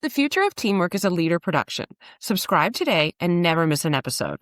The Future of Teamwork is a Leader production. Subscribe today and never miss an episode.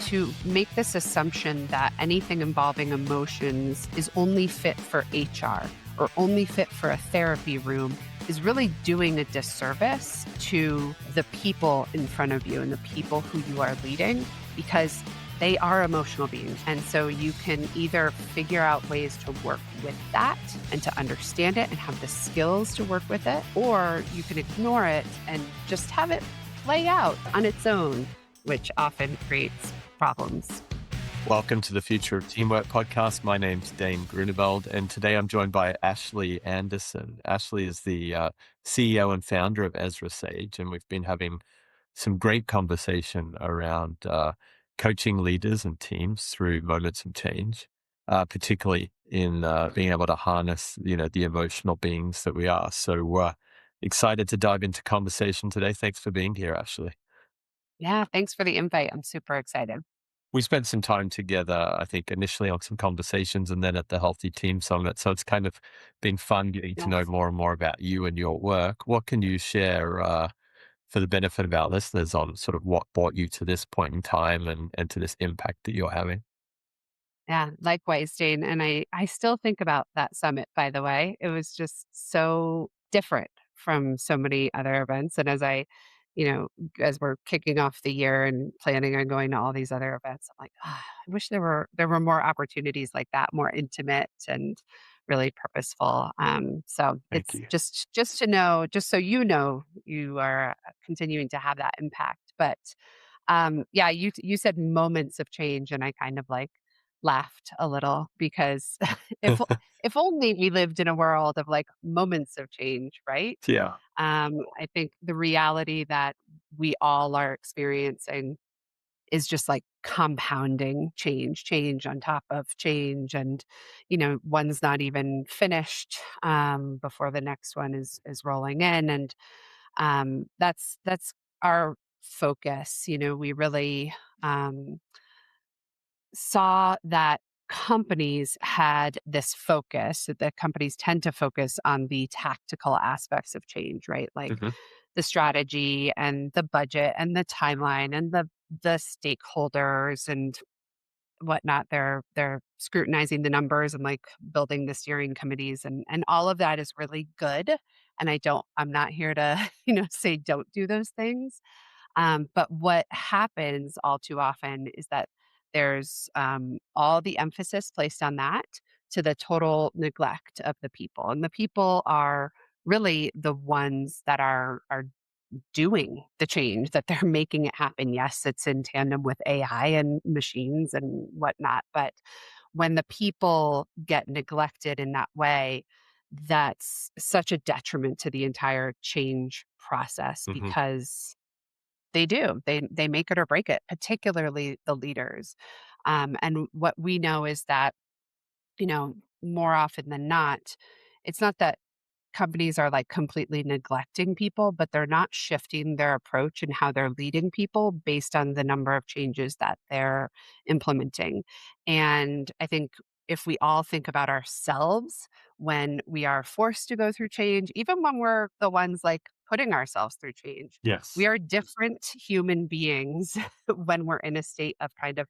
To make this assumption that anything involving emotions is only fit for HR or only fit for a therapy room is really doing a disservice to the people in front of you and the people who you are leading, because they are emotional beings. And so you can either figure out ways to work with that and to understand it and have the skills to work with it, or you can ignore it and just have it play out on its own, which often creates problems. Welcome to the Future of Teamwork podcast. My name's Dane Groeneveld, and today I'm joined by Ashley Andersen. Ashley is the CEO and founder of EzraSage, and we've been having some great conversation around coaching leaders and teams through moments of change, particularly in being able to harness, the emotional beings that we are. So excited to dive into conversation today. Thanks for being here, Ashley. Yeah, thanks for the invite. I'm super excited. We spent some time together, I think, initially on some conversations and then at the Healthy Team Summit. So it's kind of been fun getting to know Yes. more and more about you and your work. What can you share for the benefit of our listeners on sort of what brought you to this point in time and to this impact that you're having? Yeah, likewise, Jane. And I still think about that summit, by the way. It was just so different from so many other events. And you know, as we're kicking off the year and planning on going to all these other events, I'm like, I wish there were more opportunities like that, more intimate and really purposeful. So Thank it's you. just to know, just so you know, you are continuing to have that impact. But yeah, you said moments of change, and I kind of like laughed a little because if if only we lived in a world of like moments of change, right? Yeah. I think the reality that we all are experiencing is just like compounding change on top of change, and one's not even finished before the next one is rolling in, and that's our focus. We really saw that companies had this focus, that companies tend to focus on the tactical aspects of change, right? Like Hmm. the strategy and the budget and the timeline and the stakeholders and whatnot. They're scrutinizing the numbers and like building the steering committees, and all of that is really good. And I'm not here to, say don't do those things. But what happens all too often is that there's all the emphasis placed on that to the total neglect of the people. And the people are really the ones that are doing the change, that they're making it happen. Yes, it's in tandem with AI and machines and whatnot. But when the people get neglected in that way, that's such a detriment to the entire change process, Hmm. because they do. They make it or break it, particularly the leaders. And what we know is that, more often than not, it's not that companies are like completely neglecting people, but they're not shifting their approach and how they're leading people based on the number of changes that they're implementing. And I think if we all think about ourselves when we are forced to go through change, even when we're the ones like putting ourselves through change, we Yes. are different human beings when we're in a state of kind of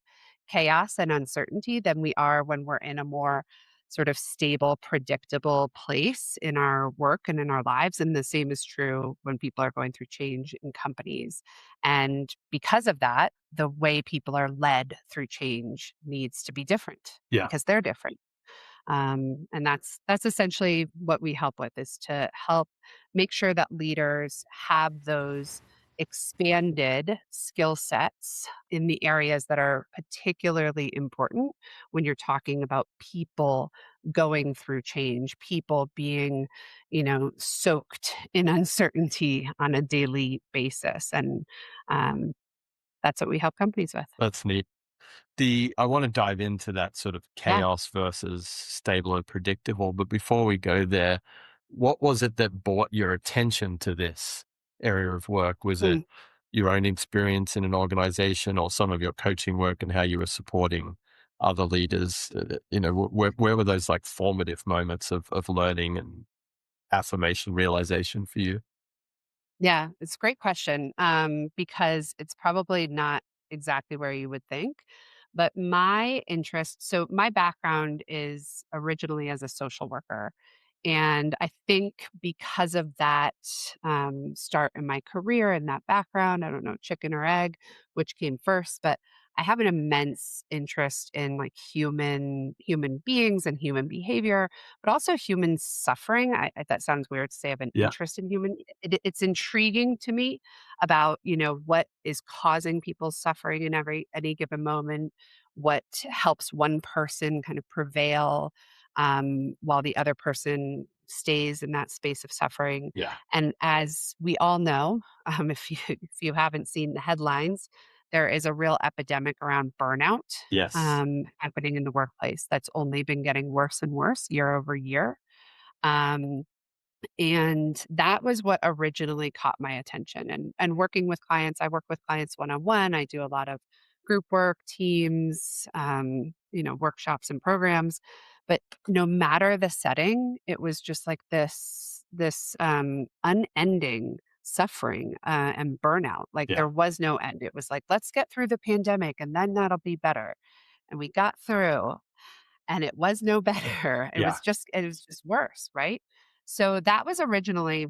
chaos and uncertainty than we are when we're in a more sort of stable, predictable place in our work and in our lives. And the same is true when people are going through change in companies. And because of that, the way people are led through change needs to be different Yeah. because they're different. And that's essentially what we help with, is to help make sure that leaders have those expanded skill sets in the areas that are particularly important when you're talking about people going through change, people being, soaked in uncertainty on a daily basis. And um, that's what we help companies with. That's neat. I want to dive into that sort of Yeah. chaos versus stable and predictable. But before we go there, what was it that brought your attention to this area of work? Was it Mm. your own experience in an organization or some of your coaching work and how you were supporting other leaders? Where were those like formative moments of learning and affirmation realization for you? Yeah, it's a great question, because it's probably not exactly where you would think. But my interest, so my background is originally as a social worker. And I think because of that start in my career and that background, I don't know, chicken or egg, which came first, but I have an immense interest in like human beings and human behavior, but also human suffering. That sounds weird to say I have an Yeah. interest in it's intriguing to me about, what is causing people's suffering in any given moment, what helps one person kind of prevail while the other person stays in that space of suffering. Yeah. And as we all know, if you haven't seen the headlines, there is a real epidemic around burnout Yes. happening in the workplace that's only been getting worse and worse year over year. Um, and that was what originally caught my attention. And working with clients, I work with clients one on one. I do a lot of group work, teams, workshops and programs. But no matter the setting, it was just like this unending suffering and burnout. Like Yeah. there was no end. It was like, let's get through the pandemic and then that'll be better. And we got through and it was no better. Yeah. It was just worse, right? So that was originally,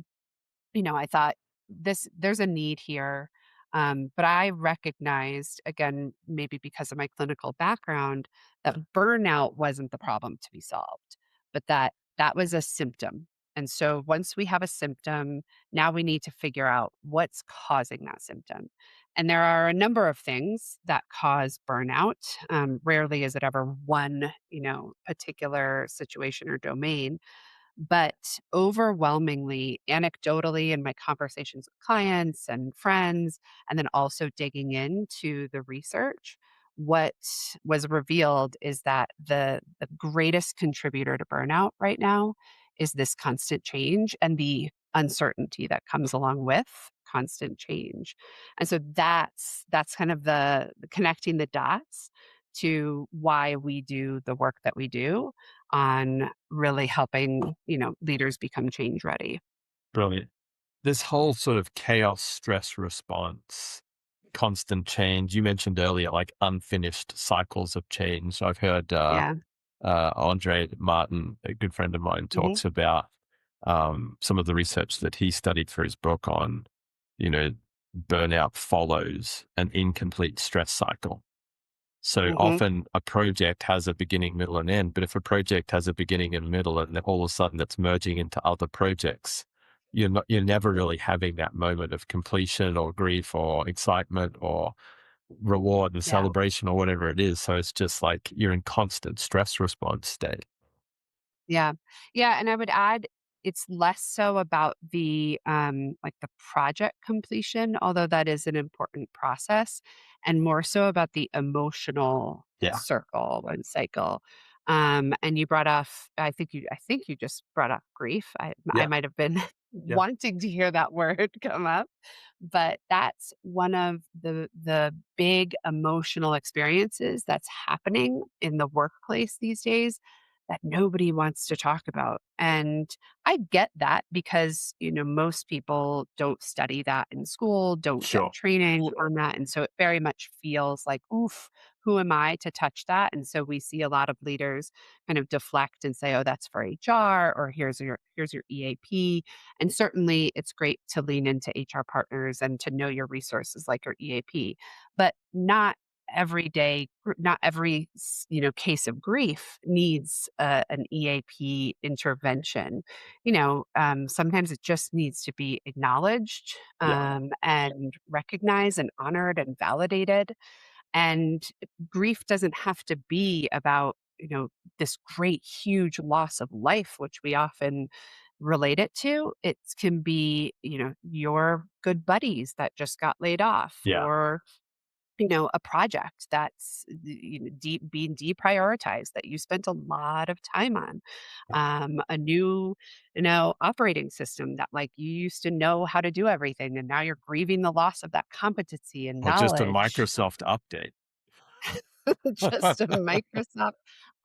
I thought there's a need here. But I recognized, again, maybe because of my clinical background, that burnout wasn't the problem to be solved, but that was a symptom. And so once we have a symptom, now we need to figure out what's causing that symptom. And there are a number of things that cause burnout. Rarely is it ever one, particular situation or domain, but overwhelmingly, anecdotally, in my conversations with clients and friends, and then also digging into the research, what was revealed is that the greatest contributor to burnout right now is this constant change and the uncertainty that comes along with constant change. And so that's kind of the connecting the dots to why we do the work that we do on really helping, leaders become change ready. Brilliant. This whole sort of chaos stress response, constant change, you mentioned earlier, like unfinished cycles of change. I've heard Yeah. Andre Martin, a good friend of mine, Mhm. talks about some of the research that he studied for his book on, you know, burnout follows an incomplete stress cycle. So Mhm. often a project has a beginning, middle, and end. But if a project has a beginning and middle, and then all of a sudden it's merging into other projects, you're never really having that moment of completion or grief or excitement or reward and Yeah. celebration or whatever it is. So it's just like you're in constant stress response state. Yeah. Yeah, and I would add it's less so about like the project completion, although that is an important process, and more so about the emotional Yeah. circle and cycle. And you brought up, I think you just brought up grief. I Yeah. might have been Yeah. wanting to hear that word come up, but that's one of the big emotional experiences that's happening in the workplace these days that nobody wants to talk about. And I get that because, most people don't study that in school, don't get Sure. training on that. And so it very much feels like, oof, who am I to touch that? And so we see a lot of leaders kind of deflect and say, oh, that's for HR or here's your EAP. And certainly it's great to lean into HR partners and to know your resources like your EAP, but not every case of grief needs an EAP intervention. Sometimes it just needs to be acknowledged Yeah. and recognized and honored and validated. And grief doesn't have to be about this great huge loss of life, which we often relate it to. It can be your good buddies that just got laid off, Yeah. or a project that's being deprioritized that you spent a lot of time on, a new, operating system that like you used to know how to do everything, and now you're grieving the loss of that competency and Or just a knowledge. Microsoft update. Just a Microsoft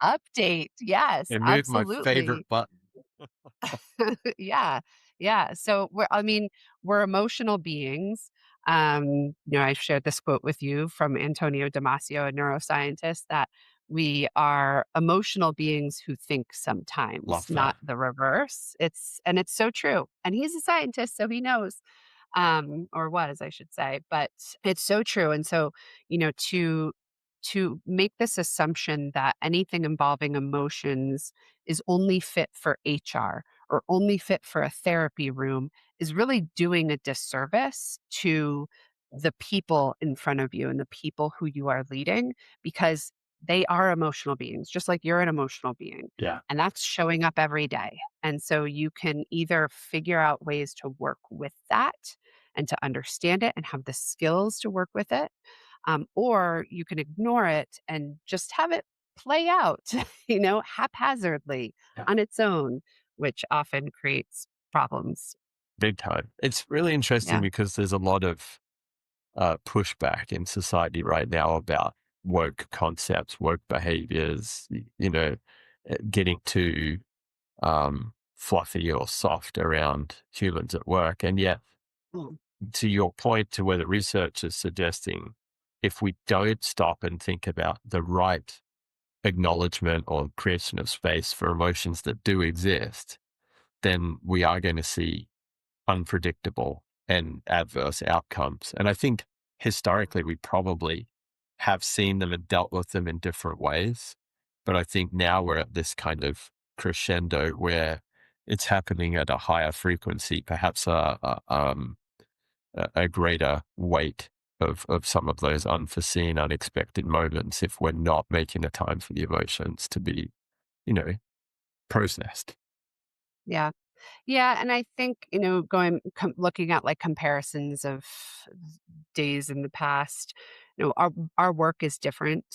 update. Yes, It moved my absolutely. favorite button. Yeah. Yeah. So I mean, we're emotional beings. I've shared this quote with you from Antonio Damasio, a neuroscientist, that we are emotional beings who think sometimes, Love not that. the reverse. It's so true. And he's a scientist, so he knows, or was, I should say. But it's so true. And so, to make this assumption that anything involving emotions is only fit for HR or only fit for a therapy room is really doing a disservice to the people in front of you and the people who you are leading, because they are emotional beings, just like you're an emotional being. Yeah. And that's showing up every day. And so you can either figure out ways to work with that and to understand it and have the skills to work with it, or you can ignore it and just have it play out, haphazardly Yeah. on its own, which often creates problems. Big time. It's really interesting Yeah. because there's a lot of pushback in society right now about woke concepts, woke behaviors, getting too fluffy or soft around humans at work. And yet, Mm. to your point, to where the research is suggesting, if we don't stop and think about the right acknowledgement or creation of space for emotions that do exist, then we are going to see unpredictable and adverse outcomes. And I think historically, we probably have seen them and dealt with them in different ways. But I think now we're at this kind of crescendo where it's happening at a higher frequency, perhaps a greater weight of some of those unforeseen, unexpected moments if we're not making the time for the emotions to be, you know, processed. Yeah. Yeah, and I think, looking at, like, comparisons of days in the past, our work is different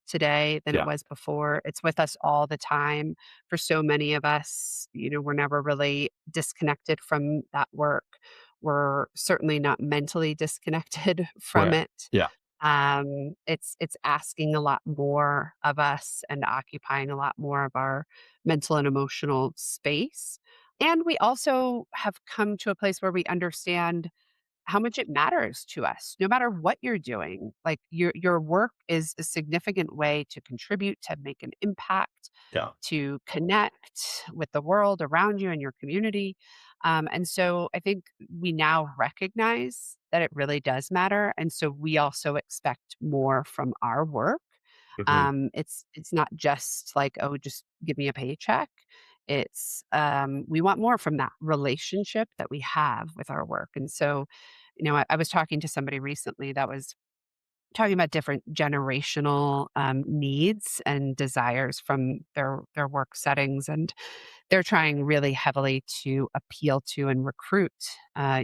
today than it Yeah. was before. It's with us all the time. For so many of us, we're never really disconnected from that work. We're certainly not mentally disconnected from Correct. it. Yeah. It's asking a lot more of us and occupying a lot more of our mental and emotional space. And we also have come to a place where we understand how much it matters to us, no matter what you're doing. Like, your work is a significant way to contribute, to make an impact, Yeah. to connect with the world around you and your community. And so I think we now recognize that it really does matter. And so we also expect more from our work. Mhm. It's not just like, oh, just give me a paycheck. It's we want more from that relationship that we have with our work. And so, I was talking to somebody recently that was talking about different generational needs and desires from their work settings, and they're trying really heavily to appeal to and recruit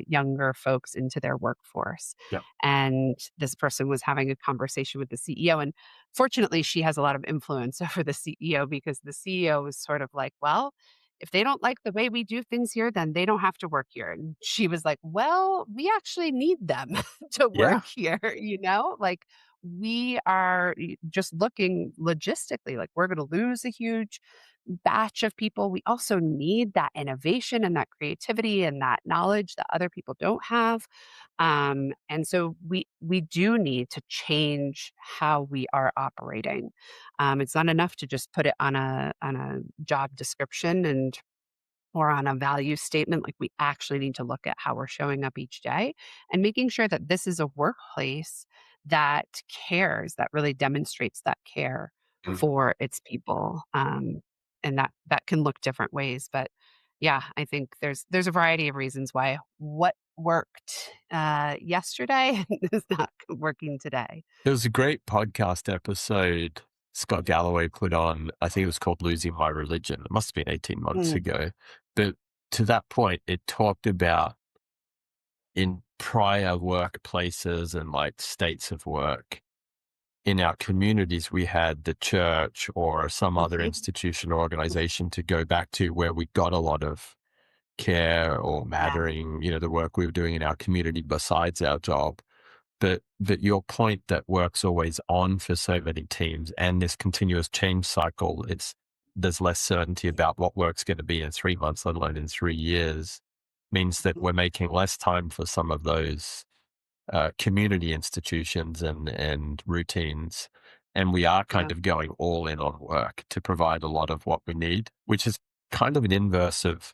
younger folks into their workforce. Yeah. And this person was having a conversation with the CEO. And fortunately, she has a lot of influence over the CEO, because the CEO was sort of like, well, if they don't like the way we do things here, then they don't have to work here. And she was like, well, we actually need them to work Yeah. here, Like, we are just looking logistically, like, we're going to lose a huge batch of people. We also need that innovation and that creativity and that knowledge that other people don't have. And so we do need to change how we are operating. It's not enough to just put it on a job description and or on a value statement. Like, we actually need to look at how we're showing up each day and making sure that this is a workplace that cares, that really demonstrates that care Mm. for its people. And that can look different ways. But yeah, I think there's a variety of reasons why what worked yesterday is not working today. There was a great podcast episode Scott Galloway put on. I think it was called Losing My Religion. It must have been 18 months Mm, ago. But to that point, it talked about in prior workplaces and like states of work in our communities, we had the church or some other mhm. institution or organization to go back to where we got a lot of care or Yeah. mattering, the work we were doing in our community besides our job. But your point that work's always on for so many teams and this continuous change cycle, there's less certainty about what work's going to be in 3 months, let alone in 3 years, means that Mhm. we're making less time for some of those community institutions and routines. And we are Yeah. kind of going all in on work to provide a lot of what we need, which is kind of an inverse of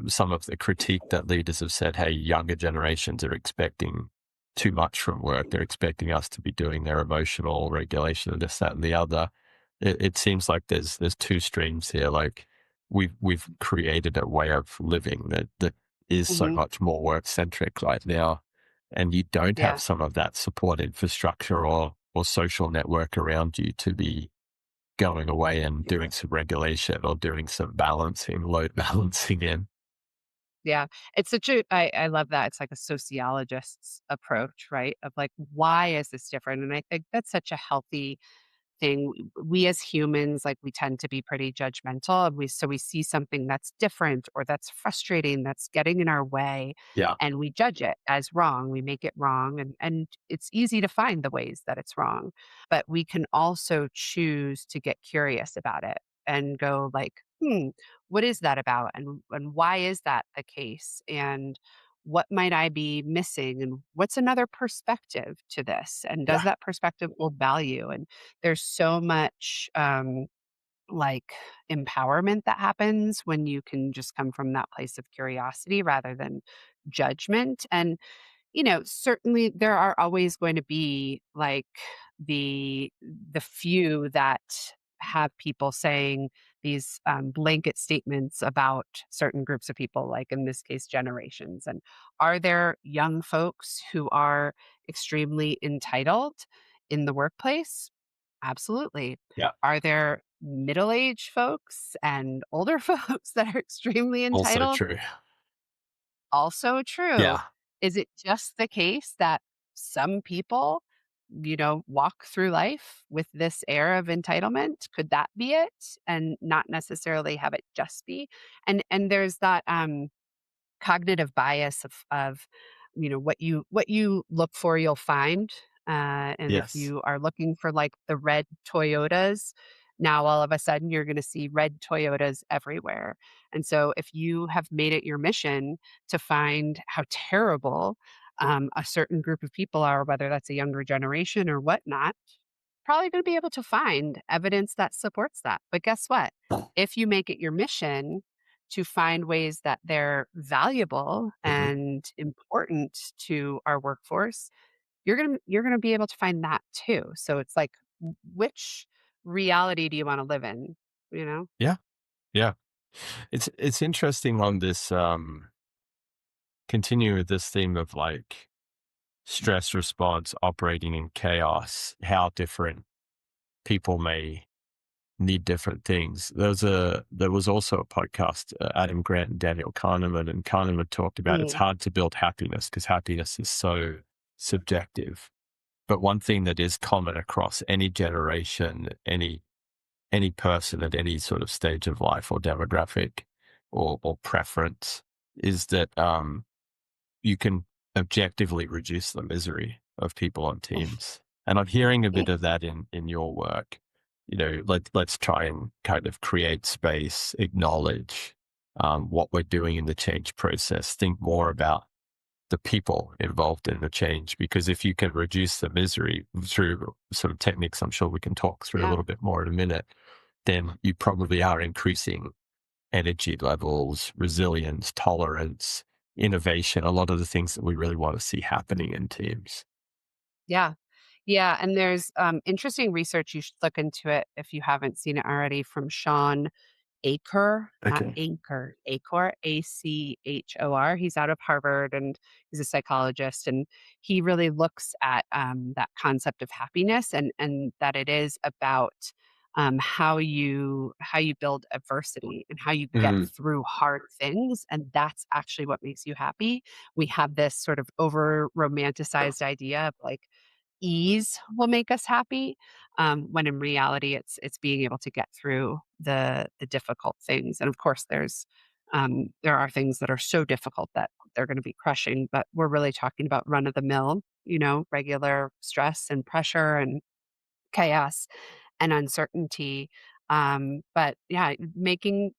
some of the critique that leaders have said, hey, younger generations are expecting too much from work. They're expecting us to be doing their emotional regulation and this, that, and the other. It seems like there's two streams here. Like we've created a way of living that is so Mhm. much more work centric right now. And you don't have Yeah. some of that support infrastructure or social network around you to be going away and doing some regulation or doing some balancing, load balancing in. Yeah. It's such a I love that. It's like a sociologist's approach, right? Of like, why is this different? And I think that's such a healthy thing. We as humans, like we tend to be pretty judgmental. And we see something that's different or that's frustrating, that's getting in our way, Yeah. and we judge it as wrong. We make it wrong. And it's easy to find the ways that it's wrong. But we can also choose to get curious about it and go like, what is that about? And why is that the case? And what might I be missing? And what's another perspective to this? And does Yeah. that perspective hold value? And there's so much like empowerment that happens when you can just come from that place of curiosity rather than judgment. And certainly there are always going to be like the few that have people saying these blanket statements about certain groups of people, like in this case, generations. And are there young folks who are extremely entitled in the workplace? Absolutely. Yeah. Are there middle-aged folks and older folks that are extremely Also entitled? true. Also true. Yeah. Is it just the case that some people, walk through life with this air of entitlement? Could that be it? And not necessarily have it just be? And there's that cognitive bias of what you look for you'll find, and if Yes. you are looking for like the red Toyotas, now all of a sudden you're going to see red Toyotas everywhere. And so if you have made it your mission to find how terrible a certain group of people are, whether that's a younger generation or whatnot, probably going to be able to find evidence that supports that. But guess what? If you make it your mission to find ways that they're valuable Mhm. and important to our workforce, you're going to be able to find that too. So it's like which reality do you want to live in, you know? Yeah. Yeah. It's interesting on this continue with this theme of like stress response operating in chaos, how different people may need different things. There was also a podcast, Adam Grant and Daniel Kahneman, and Kahneman talked about it's Mm, hard to build happiness because happiness is so subjective. But one thing that is common across any generation, any person at any sort of stage of life or demographic or preference is that you can objectively reduce the misery of people on teams. And I'm hearing a bit of that in your work. Let's try and kind of create space, acknowledge what we're doing in the change process, think more about the people involved in the change. Because if you can reduce the misery through sort of techniques, I'm sure we can talk through a yeah. little bit more in a minute, then you probably are increasing energy levels, resilience, tolerance, innovation, a lot of the things that we really want to see happening in teams. Yeah. Yeah. And there's interesting research. You should look into it if you haven't seen it already, from Sean Achor, not Okay. Anchor, Achor, Achor. He's out of Harvard and he's a psychologist. And he really looks at that concept of happiness, and that it is about how you build adversity and how you get Mm, through hard things. And that's actually what makes you happy. We have this sort of over romanticized idea of like ease will make us happy, when in reality it's being able to get through the difficult things. And of course there are things that are so difficult that they're going to be crushing, but we're really talking about run of the mill, regular stress and pressure and chaos and uncertainty. But yeah, making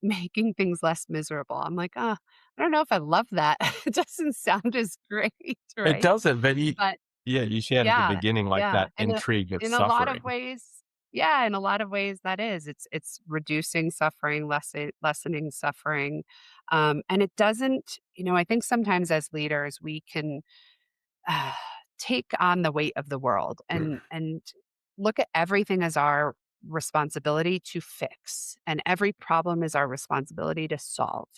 things less miserable. I'm like, oh, I don't know if I love that. It doesn't sound as great, It right? doesn't, but But yeah, you shared at the yeah, beginning, like, yeah, that intrigue of in a lot of suffering. ways, yeah, in a lot of ways that is. It's reducing suffering, lessening suffering, and it doesn't. I think sometimes as leaders we can uh, take on the weight of the world and look at everything as our responsibility to fix, and every problem is our responsibility to solve.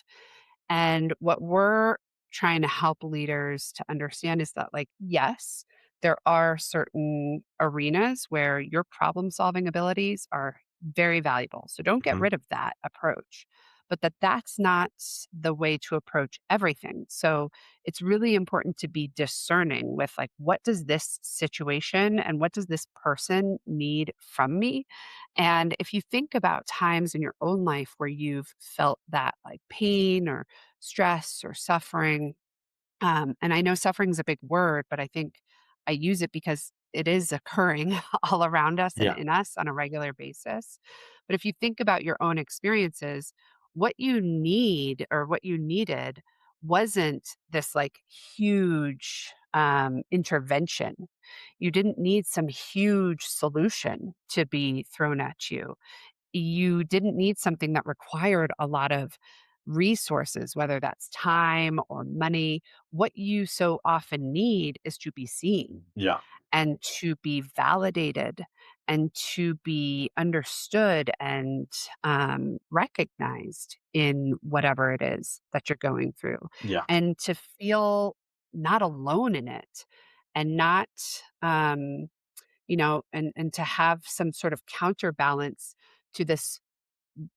And what we're trying to help leaders to understand is that, like, yes, there are certain arenas where your problem solving abilities are very valuable. So don't get Mhm. rid of that approach, but that's not the way to approach everything. So it's really important to be discerning with, like, what does this situation and what does this person need from me? And if you think about times in your own life where you've felt that, like, pain or stress or suffering, and I know suffering is a big word, but I think I use it because it is occurring all around us and Yeah, in us on a regular basis. But if you think about your own experiences, what you need or what you needed wasn't this, like, huge intervention. You didn't need some huge solution to be thrown at you. You didn't need something that required a lot of resources, whether that's time or money. What you so often need is to be seen yeah, and to be validated and to be understood and recognized in whatever it is that you're going through, yeah, and to feel not alone in it, and not um, and to have some sort of counterbalance to this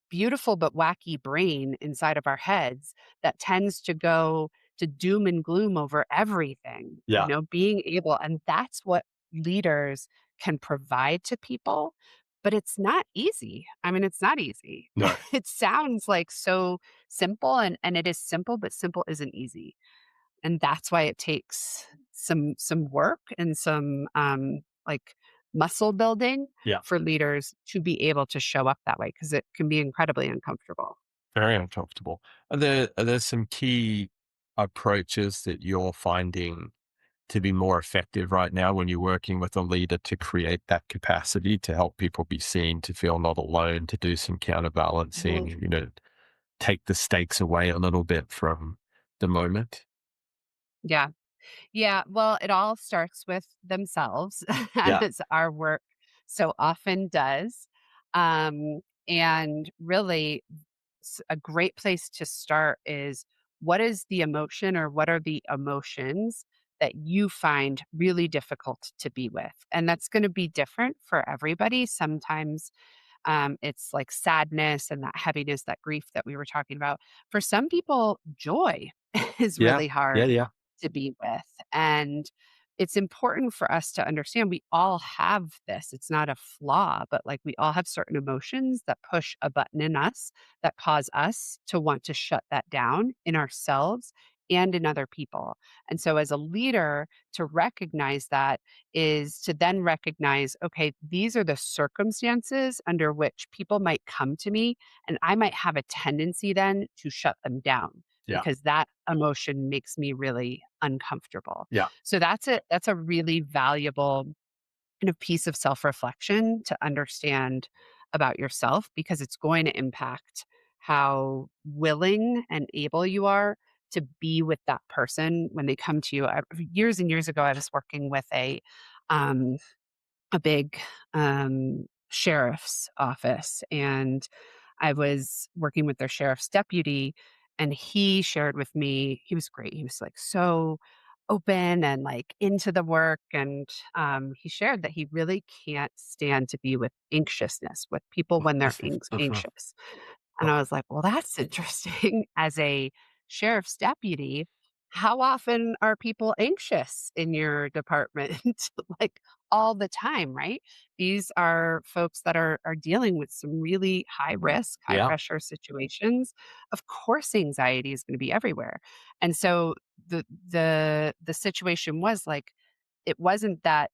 beautiful but wacky brain inside of our heads that tends to go to doom and gloom over everything, yeah. being able, and that's what leaders can provide to people. But it's not easy. I mean, it's not easy. No. It sounds like so simple, and it is simple, but simple isn't easy. And that's why it takes some work and some like muscle building Yeah, for leaders to be able to show up that way, because it can be incredibly uncomfortable. very uncomfortable. Are there some key approaches that you're finding to be more effective right now when you're working with a leader to create that capacity to help people be seen, to feel not alone, to do some counterbalancing, Mhm. take the stakes away a little bit from the moment? Yeah. Yeah, well, it all starts with themselves, Yeah, as our work so often does. And really, a great place to start is, what is the emotion or what are the emotions that you find really difficult to be with? And that's going to be different for everybody. Sometimes it's like sadness and that heaviness, that grief that we were talking about. For some people, joy is yeah, really yeah, hard yeah, to be with. And it's important for us to understand we all have this. It's not a flaw, but, like, we all have certain emotions that push a button in us that cause us to want to shut that down in ourselves and in other people. And so, as a leader, to recognize that is to then recognize, okay, these are the circumstances under which people might come to me, and I might have a tendency then to shut them down yeah, because that emotion makes me really uncomfortable. yeah, So that's a really valuable kind of piece of self-reflection to understand about yourself, because it's going to impact how willing and able you are to be with that person when they come to you. Years and years ago, I was working with um, a big sheriff's office, and I was working with their sheriff's deputy, and he shared with me, he was great. He was, like, so open and, like, into the work. And he shared that he really can't stand to be with anxiousness, with people when they're anxious. And I was like, well, that's interesting. As a sheriff's deputy, how often are people anxious in your department? Like, all the time, right? These are folks that are dealing with some really high risk, high yeah, pressure situations. Of course, anxiety is going to be everywhere. And so the situation was, like, it wasn't that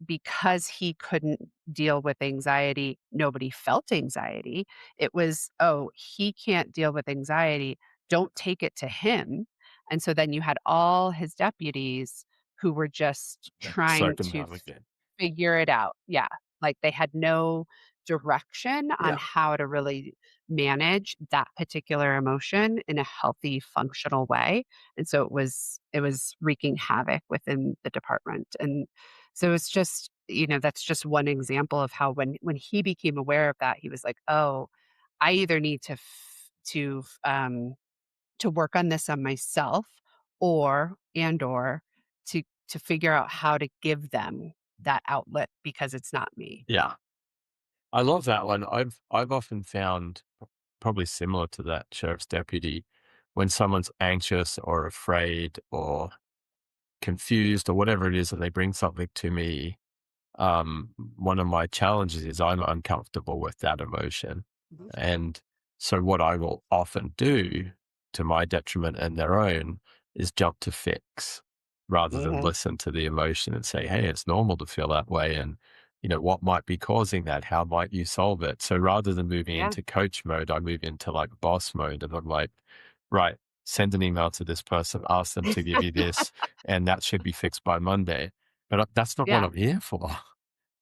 because he couldn't deal with anxiety, nobody felt anxiety. It was, oh, he can't deal with anxiety. Don't take it to him. And so then you had all his deputies who were just Yeah. Slow trying them to down again. figure it out. Yeah. Like they had no direction on Yeah. how to really manage that particular emotion in a healthy, functional way. And so it was wreaking havoc within the department. And so it's just, that's just one example of how when he became aware of that, he was like, "Oh, I either need to work on this on myself or to figure out how to give them that outlet because it's not me." Yeah. I love that one. I've often found probably similar to that sheriff's deputy, when someone's anxious or afraid or confused or whatever it is, and they bring something to me, one of my challenges is I'm uncomfortable with that emotion. Mhm. And so what I will often do, to my detriment and their own, is jump to fix rather than Mhm. listen to the emotion and say, hey, it's normal to feel that way. And, what might be causing that? How might you solve it? So rather than moving Yeah. into coach mode, I move into like boss mode. And I'm like, right, send an email to this person, ask them to give you this, and that should be fixed by Monday. But that's not what Yeah. I'm here for.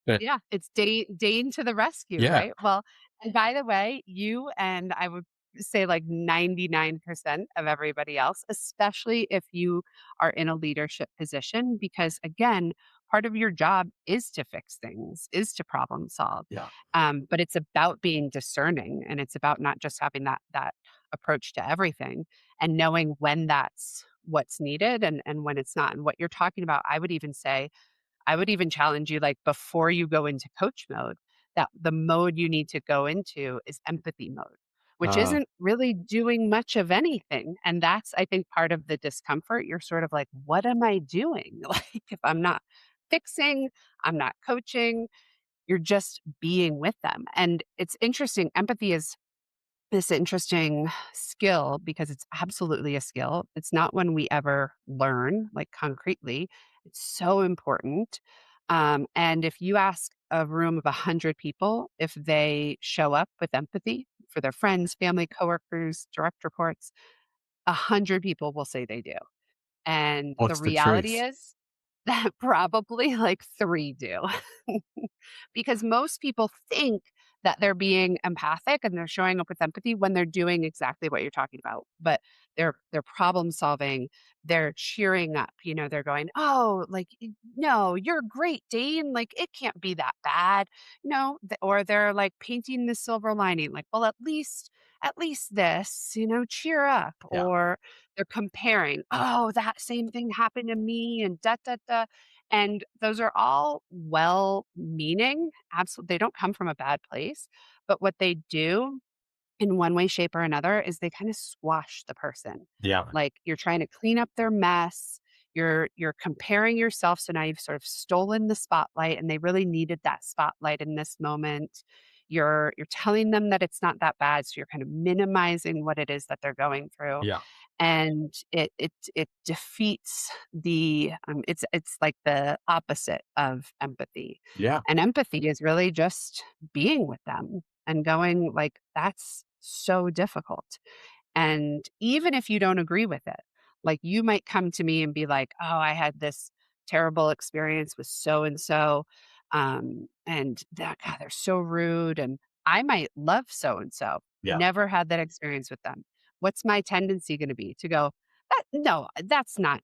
But Yeah, it's Dane to the rescue, yeah, right? Well, and by the way, you and I would say like 99% of everybody else, especially if you are in a leadership position, because again, part of your job is to fix things, is to problem solve. yeah, But it's about being discerning, and it's about not just having that approach to everything and knowing when that's what's needed and when it's not. And what you're talking about, I would even challenge you, like, before you go into coach mode, that the mode you need to go into is empathy mode, which uh, isn't really doing much of anything. And that's, I think, part of the discomfort. You're sort of like, what am I doing? Like, if I'm not fixing, I'm not coaching, you're just being with them. And it's interesting. Empathy is this interesting skill because it's absolutely a skill. It's not one we ever learn, like, concretely. It's so important. And if you ask a room of 100 people if they show up with empathy for their friends, family, coworkers, direct reports, 100 people will say they do. And the what's the reality truth? is that probably like 3 do. Because most people think that they're being empathic and they're showing up with empathy when they're doing exactly what you're talking about. But they're problem solving, they're cheering up, they're going, "Oh, like, no, you're great, Dane. Like, it can't be that bad." No, or they're like painting the silver lining, like, "Well, at least this, cheer up." Yeah, Or they're comparing, "Oh, that same thing happened to me," and da da da. And those are all well-meaning. Absolutely, they don't come from a bad place, but what they do in one way, shape, or another is they kinda squash the person. yeah, Like, you're trying to clean up their mess, you're comparing yourself, so now you've sort of stolen the spotlight, and they really needed that spotlight in this moment. You're telling them that it's not that bad, so you're kind of minimizing what it is that they're going through, yeah, and it defeats it's like the opposite of empathy. yeah, And empathy is really just being with them and going like, "That's so difficult." And even if you don't agree with it, like, you might come to me and be like, "Oh, I had this terrible experience with so and so, and that God, they're so rude." And I might love so and so, yeah, never had that experience with them. What's my tendency going to be to go, no, that's not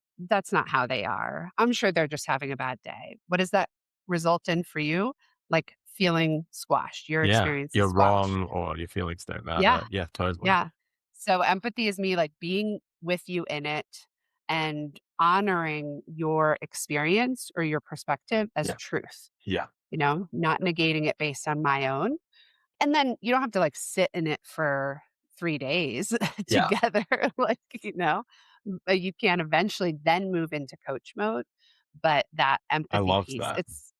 how they are. I'm sure they're just having a bad day." What does that result in for you? Like, feeling squashed. Your yeah. experience is You're squashed. wrong or your feelings don't Yeah. matter. Yeah, totally. Yeah. So empathy is me, like, being with you in it and honoring your experience or your perspective as Yeah, truth, yeah, not negating it based on my own. And then you don't have to, like, sit in it for 3 days yeah. together, like, but you can eventually then move into coach mode. But that I empathy love piece, that. it's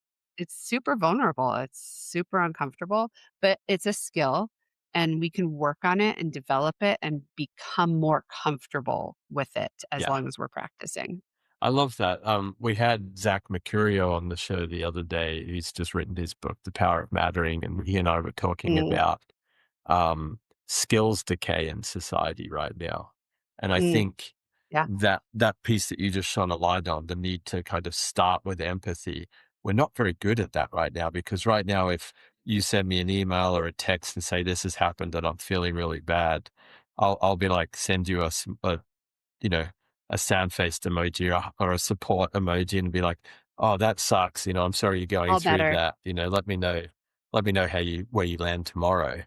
super vulnerable, it's super uncomfortable, but it's a skill, and we can work on it and develop it and become more comfortable with it as Yeah. long as we're practicing. I love that. We had Zach Mercurio on the show the other day. He's just written his book, The Power of Mattering, and he and I were talking Mm, about um, skills decay in society right now. And I mm, think yeah, that piece that you just shone a light on, the need to kind of start with empathy, we're not very good at that right now, because right now, if you send me an email or a text and say this has happened and I'm feeling really bad, I'll be like, send you a you know, a sad faced emoji or a support emoji and be like, oh, that sucks. I'm sorry you're going all through better. that. Let me know where you land tomorrow.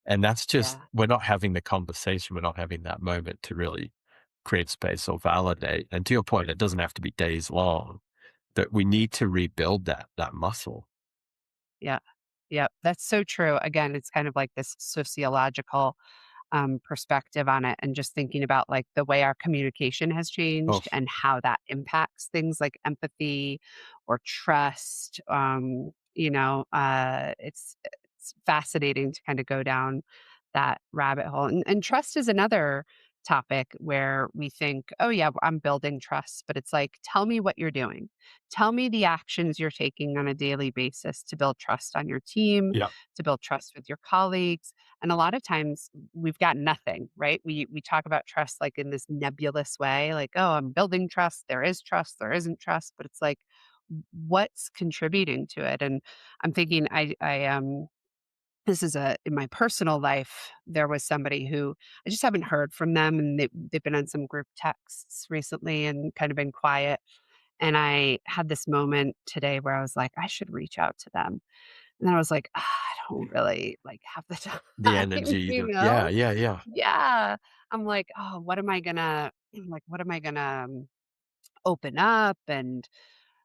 And that's just, Yeah, we're not having the conversation. We're not having that moment to really create space or validate. And to your point, it doesn't have to be days long, that we need to rebuild that muscle. yeah, yeah. That's so true. Again, it's kind of like this sociological perspective on it, and just thinking about like the way our communication has Oh, changed and how that impacts things like empathy or trust. It's fascinating to kind of go down that rabbit hole. And trust is another topic where we think, oh, yeah, I'm building trust. But it's like, tell me what you're doing. Tell me the actions you're taking on a daily basis to build trust on your team, yeah. to build trust with your colleagues. And a lot of times we've got nothing, right? We talk about trust like in this nebulous way, like, oh, I'm building trust, there isn't trust, but it's like, what's contributing to it? And I'm thinking, this is in my personal life, there was somebody who I just haven't heard from them, and they've been on some group texts recently and kind of been quiet. And I had this moment today where I was like, I should reach out to them. And then I was like, "Ah, I don't really like have the The time, energy, you yeah, know? yeah, yeah. Yeah. I'm like, oh, what am I gonna open up? And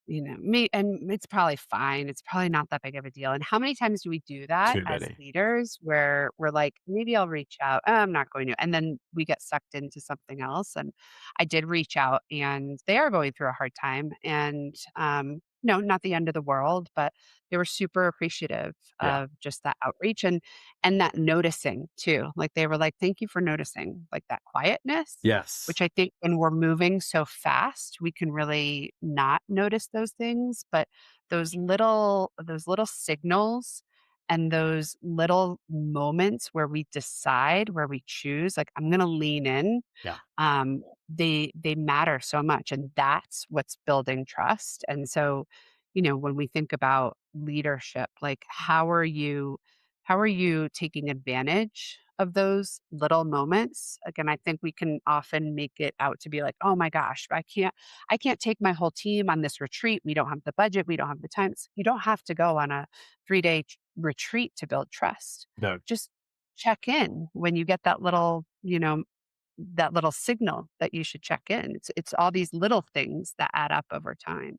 me, and it's probably fine. It's probably not that big of a deal. And how many times do we do that Too as many. leaders where we're like, maybe I'll reach out. I'm not going to. And then we get sucked into something else. And I did reach out, and they are going through a hard time. And, no, not the end of the world, but they were super appreciative Yeah. of just that outreach and that noticing too. Like they were like, thank you for noticing, like that quietness, Yes. which I think when we're moving so fast, we can really not notice those things, but those little signals and those little moments where we decide, where we choose, like, I'm gonna lean in, Yeah. they matter so much, and that's what's building trust. And so, when we think about leadership, like how are you taking advantage of those little moments? Again, I think we can often make it out to be like, oh my gosh, I can't take my whole team on this retreat. We don't have the budget, we don't have the time. You don't have to go on a 3-day retreat to build trust. No. Just check in when you get that little signal that you should check in. It's all these little things that add up over time.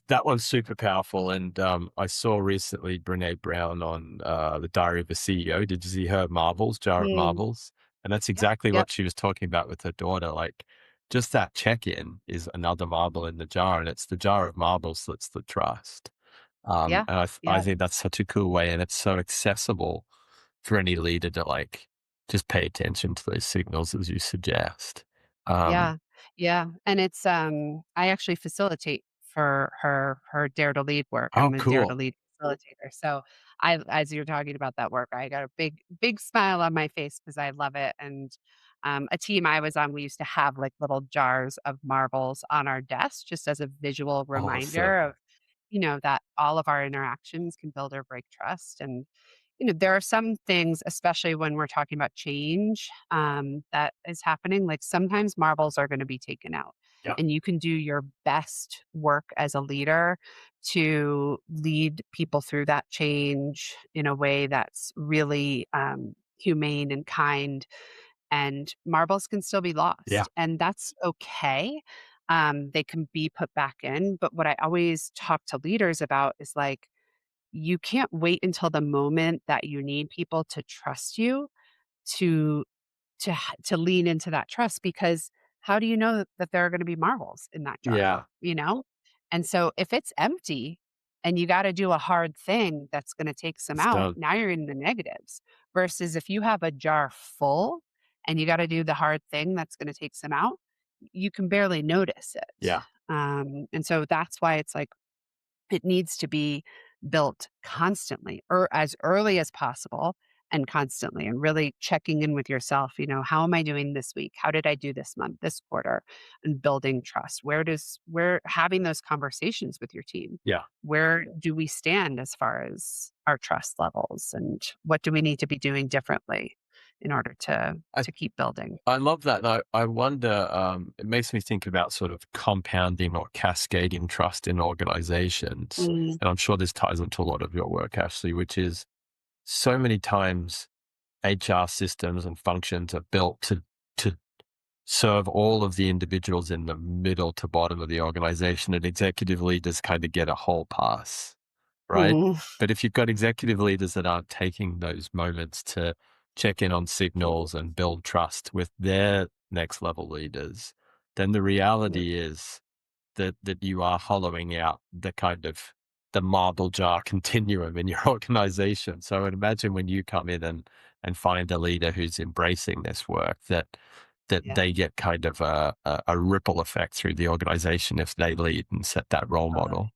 That one's super powerful, and, I saw recently Brené Brown on, The Diary of a CEO. Did you see her marbles, jar of Mm, marbles? And that's yep, exactly yep, what she was talking about with her daughter, like, just that check-in is another marble in the jar, and it's the jar of marbles that's the trust. yeah, And I yeah. think that's such a cool way, and it's so accessible for any leader to, like, just pay attention to those signals as you suggest. Um Yeah, yeah, and I actually facilitate for her Dare to Lead work. Oh, I'm a Dare to cool. Lead facilitator, so as you're talking about that work, I got a big big smile on my face because I love it. And a team I was on, we used to have like little jars of marbles on our desk just as a visual reminder Awesome. of that all of our interactions can build or break trust. And there are some things, especially when we're talking about change, that is happening. Like sometimes marbles are going to be taken out, Yeah. and you can do your best work as a leader to lead people through that change in a way that's really humane and kind. And marbles can still be Yeah. lost, and that's okay. They can be put back in. But what I always talk to leaders about is like, you can't wait until the moment that you need people to trust you to to lean into that trust, because how do you know that there are gonna be marbles in that jar, Yeah. you know? And so if it's empty and you gotta do a hard thing that's gonna take some It's out, done. now you're in the negatives, versus if you have a jar full and you gotta do the hard thing that's gonna take some out, you can barely notice it. Yeah. And so that's why it's like it needs to be built constantly or as early as possible and constantly and really checking in with yourself, how am I doing this week? How did I do this month, this quarter? And building trust. Where having those conversations with your team. Yeah. Where do we stand as far as our trust levels and what do we need to be doing differently in order to I keep building? I love that. I wonder, it makes me think about sort of compounding or cascading trust in organizations. Mm, And I'm sure this ties into a lot of your work, Ashley, which is so many times HR systems and functions are built to serve all of the individuals in the middle to bottom of the organization, and executive leaders kind of get a whole pass, right? mhm, But if you've got executive leaders that aren't taking those moments to check in on signals and build trust with their next level leaders, then the yeah, reality is that you are hollowing out the kind of the marble jar continuum in your organization. So I would imagine when you come in and find a leader who's embracing this work, that yeah, they get kind of a ripple effect through the organization if they lead and set that role model.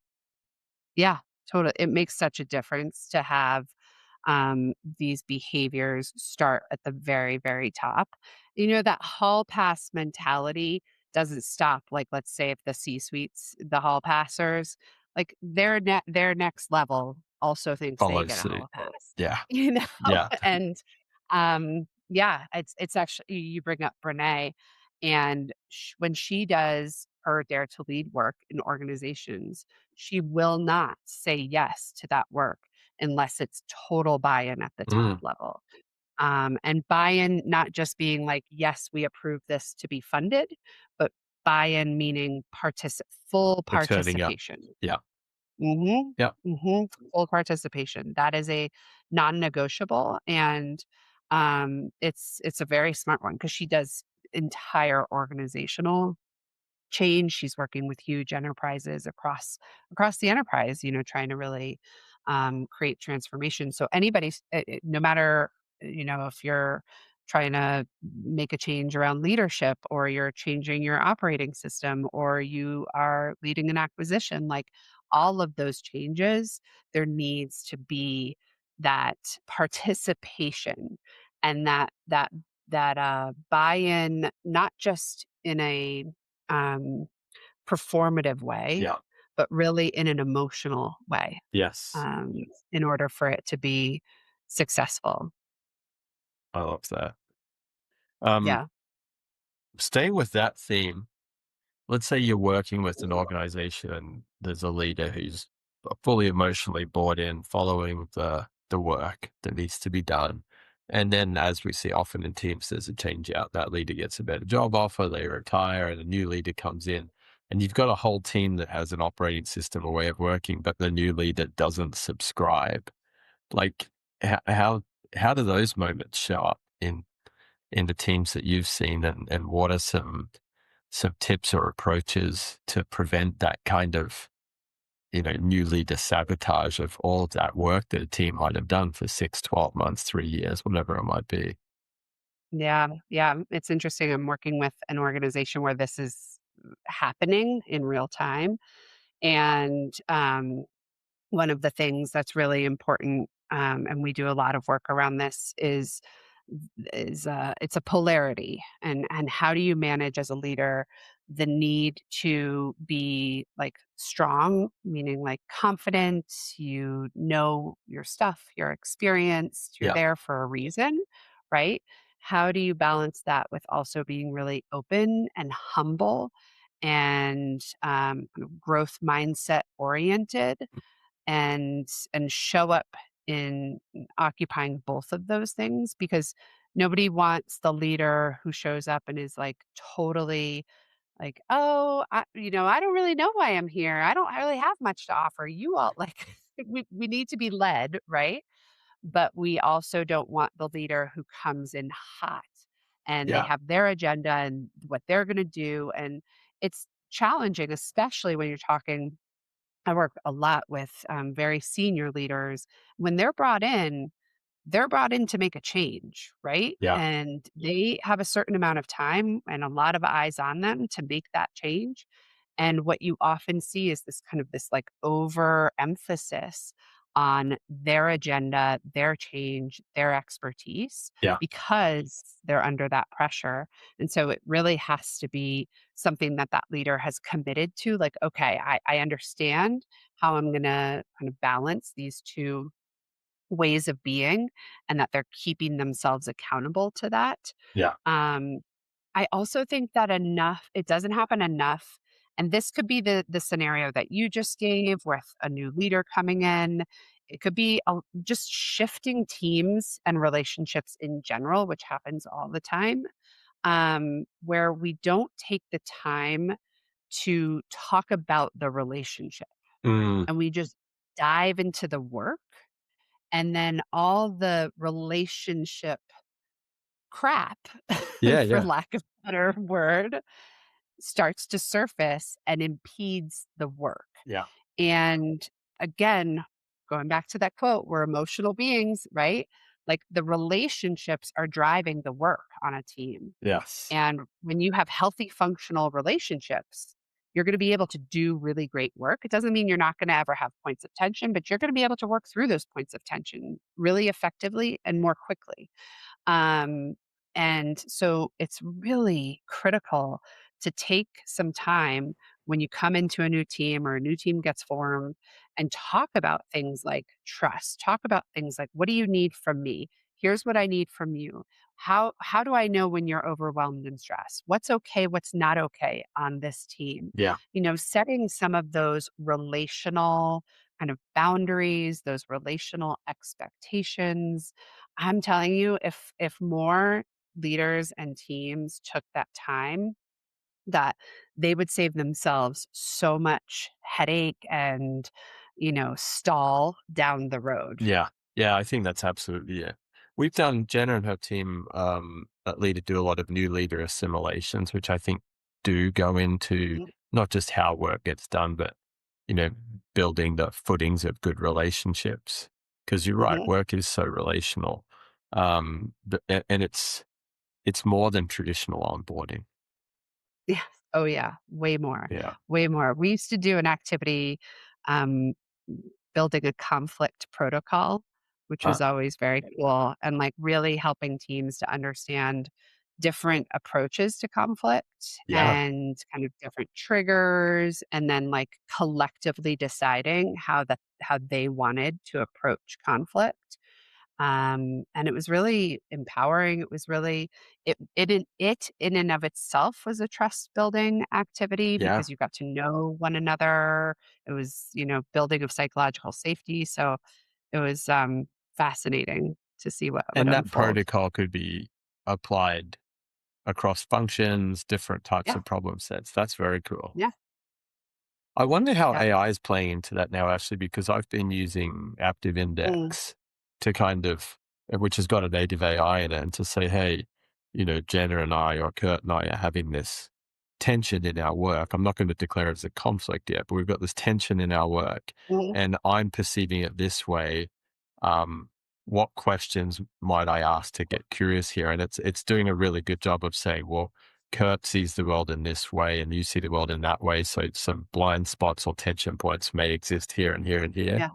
yeah, totally. It makes such a difference to have these behaviors start at the very, very top. That hall pass mentality doesn't stop. Like, let's say if the C suites, the hall passers, like their next level also thinks they Follow get a suit. hall pass, Yeah. you know? Yeah. And yeah, it's actually, you bring up Brene, and when she does her Dare to Lead work in organizations, she will not say yes to that work unless it's total buy-in at the top Mm. level. And buy-in not just being like, yes, we approve this to be funded, but buy-in meaning full The turning up. participation. Yeah. Mhm. Yeah. Mhm. Full participation. That is a non-negotiable, and, it's a very smart one because she does entire organizational change. She's working with huge enterprises across the enterprise, trying to really create transformation. So anybody's, no matter if you're trying to make a change around leadership or you're changing your operating system or you are leading an acquisition, like all of those changes, there needs to be that participation and that buy-in, not just in a um, performative way, Yeah. but really in an emotional way, Yes. um, in order for it to be successful. I love that. Um, Yeah. Staying with that theme, let's say you're working with an organization and there's a leader who's fully emotionally bought in, following the work that needs to be done. And then, as we see often in teams, there's a change out. That leader gets a better job offer, they retire, and a new leader comes in. And you've got a whole team that has an operating system, a way of working, but the new leader doesn't subscribe. Like, how do those moments show up in the teams that you've seen, and what are some tips or approaches to prevent that kind of, new leader sabotage of all of that work that a team might have done for 6, 12 months, 3 years, whatever it might be. Yeah. Yeah. It's interesting. I'm working with an organization where this is happening in real time. And one of the things that's really important, and we do a lot of work around this, is it's a polarity, and how do you manage as a leader the need to be like strong, meaning like confident, your stuff, you're experienced, you're Yeah. there for a reason, right? How do you balance that with also being really open and humble and growth mindset oriented and show up in occupying both of those things? Because nobody wants the leader who shows up and is like totally like, oh, I don't really know why I'm here. I don't really have much to offer. You all like we need to be led, right? But we also don't want the leader who comes in hot and they Yeah. have their agenda and what they're going to do, and it's challenging, especially when you're talking. I work a lot with very senior leaders. When they're brought in to make a change, right? Yeah. And they have a certain amount of time and a lot of eyes on them to make that change. And what you often see is this kind of this like overemphasis on their agenda, their change, their expertise, Yeah. because they're under that pressure. And so it really has to be something that that leader has committed to. Like, okay, I understand how I'm going to kind of balance these two ways of being and that they're keeping themselves accountable to that. Yeah. Um, I also think that it doesn't happen enough. And this could be the scenario that you just gave with a new leader coming in. It could be just shifting teams and relationships in general, which happens all the time, where we don't take the time to talk about the relationship Mm. and we just dive into the work. And then all the relationship crap, Yeah. for Yeah. lack of a better word, starts to surface and impedes the work. Yeah. And again, going back to that quote, we're emotional beings, right? Like the relationships are driving the work on a team. Yes. And when you have healthy, functional relationships, you're going to be able to do really great work. It doesn't mean you're not going to ever have points of tension, but you're going to be able to work through those points of tension really effectively and more quickly. Um, and so it's really critical to take some time when you come into a new team or a new team gets formed and talk about things like trust. Talk about things like, what do you need from me? Here's what I need from you. How do I know when you're overwhelmed and stressed? What's okay, what's not okay on this team? Yeah. Setting some of those relational kind of boundaries, those relational expectations. I'm telling you, if more leaders and teams took that time, that they would save themselves so much headache and, stall down the road. Yeah. Yeah. I think that's absolutely it. We've done Jenna and her team at Leader do a lot of new leader assimilations, which I think do go into Mhm, not just how work gets done, but you know, building the footings of good relationships. Because you're right, mhm. work is so relational, and it's more than traditional onboarding. Yeah. Oh, yeah. Way more. Yeah. Way more. We used to do an activity, um, building a conflict protocol, which was always very cool and like really helping teams to understand different approaches to conflict Yeah. and kind of different triggers and then like collectively deciding how they wanted to approach conflict. And it was really empowering. It was really it in and of itself was a trust building activity Yeah. because you got to know one another. It was, building of psychological safety. So it was fascinating to see what would And that unfold. protocol could be applied across functions, different types Yeah. of problem sets. That's very cool. Yeah. I wonder how Yeah. AI is playing into that now, actually, because I've been using Active Mm, Index to kind of, which has got a native AI in it, and to say, hey, Jenna and I or Kurt and I are having this tension in our work. I'm not going to declare it as a conflict yet, but we've got this tension in our work, mhm. and I'm perceiving it this way. Um, what questions might I ask to get curious here? And it's doing a really good job of saying, well, Kurt sees the world in this way and you see the world in that way. So some blind spots or tension points may exist here and here and here. Yeah.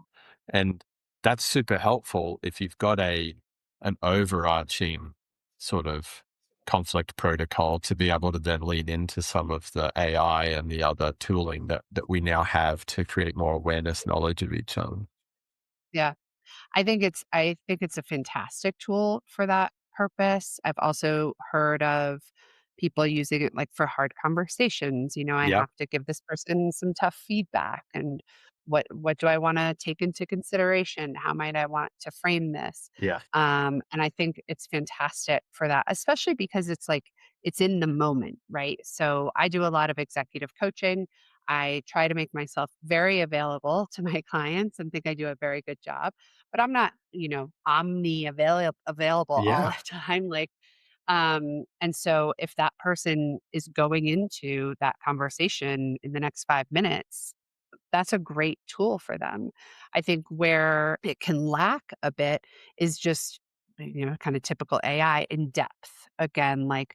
And that's super helpful if you've got an overarching sort of conflict protocol to be able to then lean into some of the AI and the other tooling that we now have to create more awareness, knowledge of each other. Yeah. I think it's a fantastic tool for that purpose. I've also heard of people using it like for hard conversations. I Yep. have to give this person some tough feedback and what do I want to take into consideration? How might I want to frame this? Yeah. And I think it's fantastic for that, especially because it's like it's in the moment, right? So I do a lot of executive coaching. I try to make myself very available to my clients and think I do a very good job, but I'm not, available all Yeah. the time. Like, and so if that person is going into that conversation in the next 5 minutes, that's a great tool for them. I think where it can lack a bit is just, kind of typical AI in depth. Again, like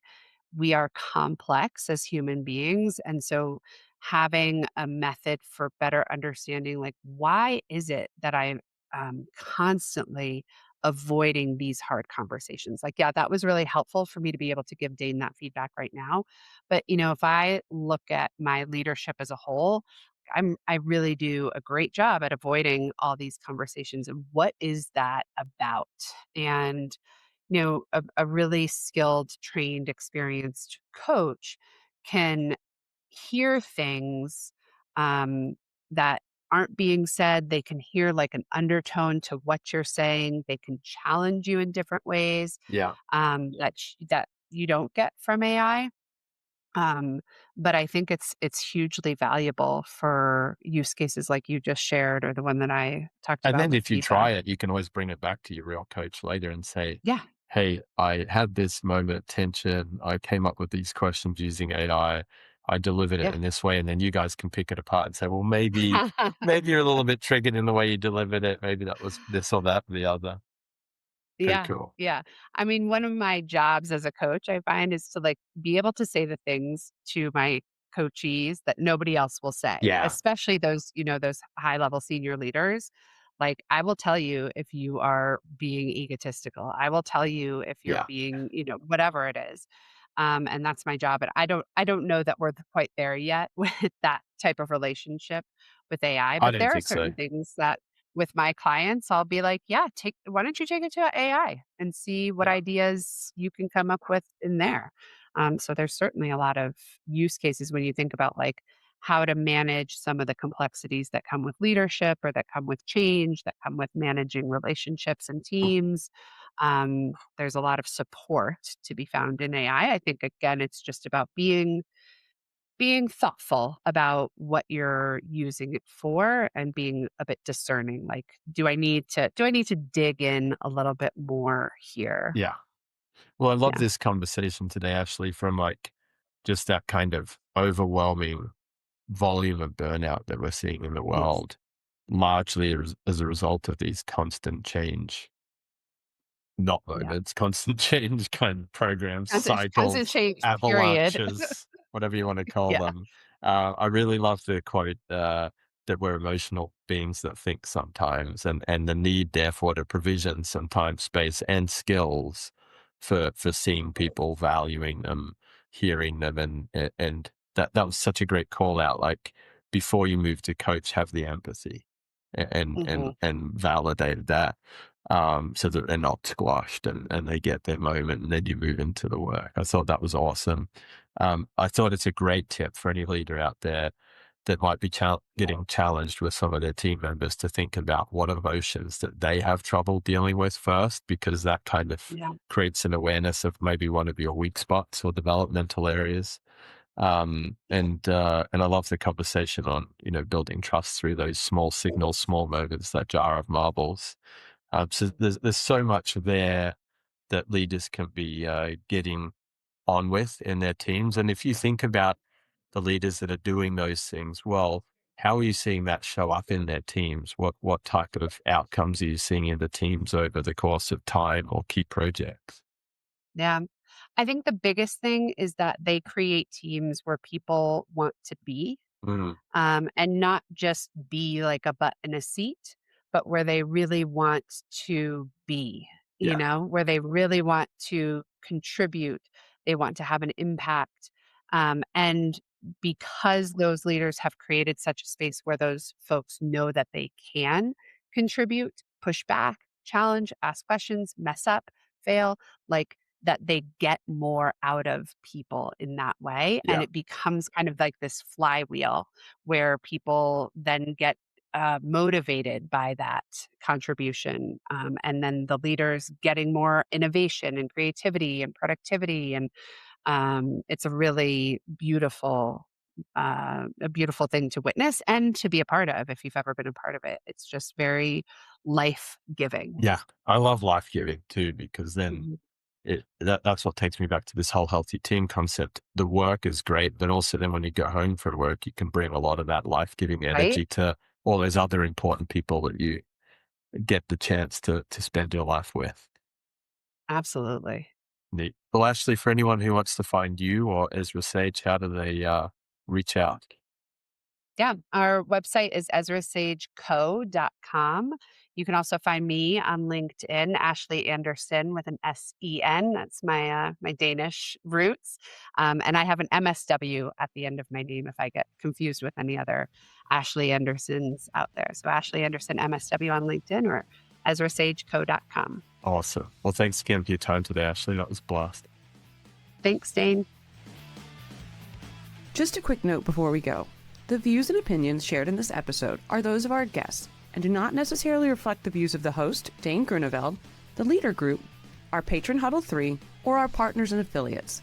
we are complex as human beings. And so having a method for better understanding, like, why is it that I'm constantly avoiding these hard conversations? Like, yeah, that was really helpful for me to be able to give Dane that feedback right now. But, if I look at my leadership as a whole, I really do a great job at avoiding all these conversations. And what is that about? And a really skilled, trained, experienced coach can hear things um, that aren't being said. They can hear like an undertone to what you're saying. They can challenge you in different ways Yeah. that you don't get from AI. Um, but I think it's hugely valuable for use cases like you just shared, or the one that I talked And about then with if you try feedback. it, you can always bring it back to your real coach later and say, Yeah, hey, I had this moment of tension. I came up with these questions using AI. I delivered it yeah. in this way. And then you guys can pick it apart and say, well, maybe you're a little bit triggered in the way you delivered it. Maybe that was this or that or the other. Pretty Yeah, cool. yeah. I mean, one of my jobs as a coach, I find, is to like be able to say the things to my coachees that nobody else will say, Yeah. especially those high level senior leaders. Like, I will tell you if you are being egotistical. I will tell you if you're Yeah. being, whatever it is. And that's my job. And I don't know that we're quite there yet with that type of relationship with AI, I but don't there are think so. certain things that with my clients, I'll be like, "Yeah, why don't you take it to AI and see what Yeah. ideas you can come up with in there?" So there's certainly a lot of use cases when you think about like how to manage some of the complexities that come with leadership or that come with change, that come with managing relationships and teams. There's a lot of support to be found in AI. I think again, it's just about being thoughtful about what you're using it for and being a bit discerning, like, do I need to dig in a little bit more here? Yeah. Well, I love Yeah. this conversation today, Ashley, from like just that kind of overwhelming volume of burnout that we're seeing in the Yes. world, largely as a result of these constant change, not Yeah. moments, constant change kind of programs, Constant cycles, change, period. avalanches, whatever you want to call Yeah. them. I really love the quote that we're emotional beings that think sometimes, and the need, therefore, to provision some time, space, and skills for seeing people, valuing them, hearing them, and that was such a great call out. Like before you move to coach, have the empathy Mhm. and validated that so that they're not squashed and they get their moment and then you move into the work. I thought that was awesome. I thought it's a great tip for any leader out there that might be getting challenged with some of their team members to think about what emotions that they have trouble dealing with first, because that kind of Yeah. creates an awareness of maybe one of your weak spots or developmental areas. And I love the conversation on, building trust through those small signals, small moments, that jar of marbles. So there's so much there that leaders can be getting on with in their teams. And if you think about the leaders that are doing those things well, how are you seeing that show up in their teams? What type of outcomes are you seeing in the teams over the course of time or key projects? Yeah. I think the biggest thing is that they create teams where people want to be. Mm, And not just be like a butt in a seat, but where they really want to be, yeah, where they really want to contribute. They want to have an impact. And because those leaders have created such a space where those folks know that they can contribute, push back, challenge, ask questions, mess up, fail, like that they get more out of people in that way. And yeah, it becomes kind of like this flywheel where people then get motivated by that contribution. And then the leaders getting more innovation and creativity and productivity. And it's a beautiful thing to witness and to be a part of if you've ever been a part of it. It's just very life giving. yeah. I love life giving too, because then that's what takes me back to this whole healthy team concept. The work is great, but also then when you go home from work, you can bring a lot of that life-giving Right? energy to all those other important people that you get the chance to spend your life with. Absolutely. Neat. Well, actually, for anyone who wants to find you or Ezra Sage, how do they reach out? Yeah, our website is EzraSageCo.com. You can also find me on LinkedIn, Ashley Andersen with an S-E-N. That's my Danish roots. And I have an MSW at the end of my name if I get confused with any other Ashley Andersons out there. So Ashley Andersen MSW on LinkedIn or EzraSageCo.com. Awesome. Well, thanks again for your time today, Ashley. That was a blast. Thanks, Dane. Just a quick note before we go. The views and opinions shared in this episode are those of our guests and do not necessarily reflect the views of the host, Dane Groeneveld, the Leader Group, our patron Huddle 3, or our partners and affiliates.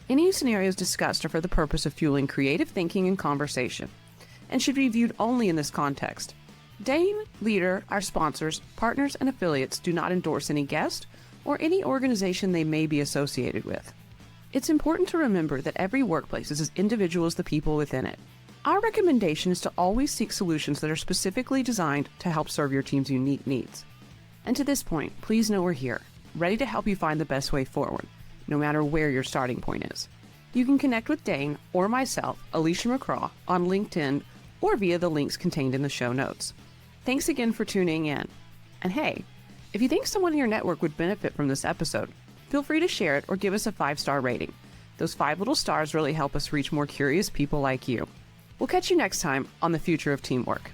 Any scenarios discussed are for the purpose of fueling creative thinking and conversation, and should be viewed only in this context. Dane, Leader, our sponsors, partners, and affiliates do not endorse any guest or any organization they may be associated with. It's important to remember that every workplace is as individual as the people within it. Our recommendation is to always seek solutions that are specifically designed to help serve your team's unique needs. And to this point, please know we're here, ready to help you find the best way forward, no matter where your starting point is. You can connect with Dane or myself, Alicia McCraw, on LinkedIn or via the links contained in the show notes. Thanks again for tuning in. And hey, if you think someone in your network would benefit from this episode, feel free to share it or give us a 5-star rating. Those 5 little stars really help us reach more curious people like you. We'll catch you next time on The Future of Teamwork.